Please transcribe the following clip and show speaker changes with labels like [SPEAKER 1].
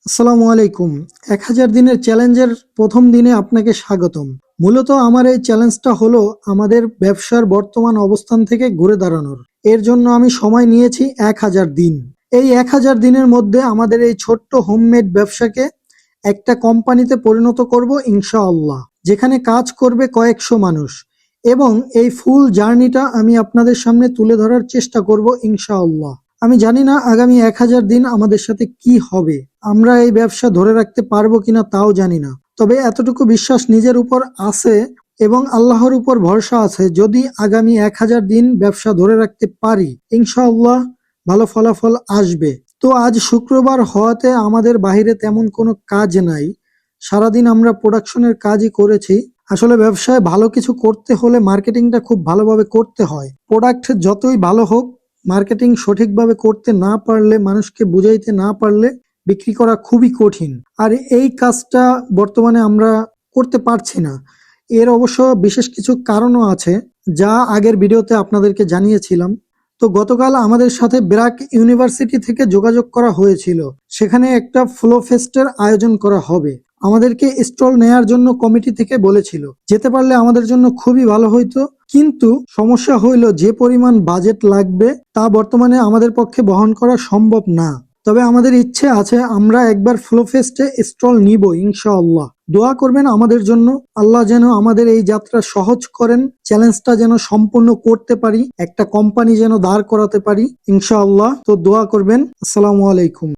[SPEAKER 1] আসসালামু আলাইকুম। ১০০০ দিনের চ্যালেঞ্জের প্রথম দিনে আপনাকে স্বাগতম। মূলত আমার এই চ্যালেঞ্জটা হলো আমাদের ব্যবসার বর্তমান অবস্থান থেকে ঘুরে দাঁড়ানোর। এর জন্য আমি সময় নিয়েছি ১০০০ দিন। এই ১০০০ দিনের মধ্যে আমাদের এই ছোট্ট হোমমেড ব্যবসাকে একটা কোম্পানিতে পরিণত করব ইনশাআল্লাহ। যেখানে কাজ করবে কয়েকশো মানুষ এবং এই ফুল জার্নিটা আমি আপনাদের সামনে তুলে ধরার চেষ্টা করব ইনশাআল্লাহ। আমি জানি না আগামী ১০০০ দিন আমাদের সাথে কি হবে। আমরা এই ব্যবসা ধরে রাখতে পারবো কিনা তাও জানি না। তবে এতটুকু বিশ্বাস নিজের উপর আছে এবং আল্লাহর উপর ভরসা আছে, যদি আগামী ১০০০ দিন ব্যবসা ধরে রাখতে পারি ইনশাআল্লাহ ভালো ফলাফল আসবে। তো আজ শুক্রবার হওয়াতে আমাদের বাইরে তেমন কোনো কাজ নাই। সারাদিন আমরা প্রোডাকশনের কাজই করেছি। আসলে ব্যবসায় ভালো কিছু করতে হলে মার্কেটিংটা খুব ভালোভাবে করতে হয়। প্রোডাক্ট যতই ভালো হোক, মার্কেটিং সঠিকভাবে করতে না পারলে, মানুষকে বুঝাইতে না পারলে বিক্রি করা খুবই কঠিন। আর এই কাজটা বর্তমানে আমরা করতে পারছি না। এর অবশ্য বিশেষ কিছু কারণও আছে, যা আগের ভিডিওতে আপনাদেরকে জানিয়েছিলাম। তো গতকাল আমাদের সাথে ব্র্যাক ইউনিভার্সিটি থেকে যোগাযোগ করা হয়েছিল। সেখানে একটা ফ্লো ফেস্টের আয়োজন করা হবে। আমাদেরকে স্টল নেয়ার জন্য কমিটি থেকে বলেছিল। যেতে পারলে আমাদের জন্য খুবই ভালো হইতো। কিন্তু সমস্যা হইল যে পরিমাণ বাজেট লাগবে তা বর্তমানে আমাদের পক্ষে বহন করা সম্ভব না। তবে আমাদের ইচ্ছে আছে আমরা একবার ফ্লো ফেস্টে স্টল নিব ইনশাআল্লাহ। দোয়া করবেন আমাদের জন্য, আল্লাহ যেন আমাদের এই যাত্রা সহজ করেন, চ্যালেঞ্জটা যেন সম্পূর্ণ করতে পারি, একটা কোম্পানি যেন দাঁড় করাতে পারি ইনশাআল্লাহ। তো দোয়া করবেন। আসসালামু আলাইকুম।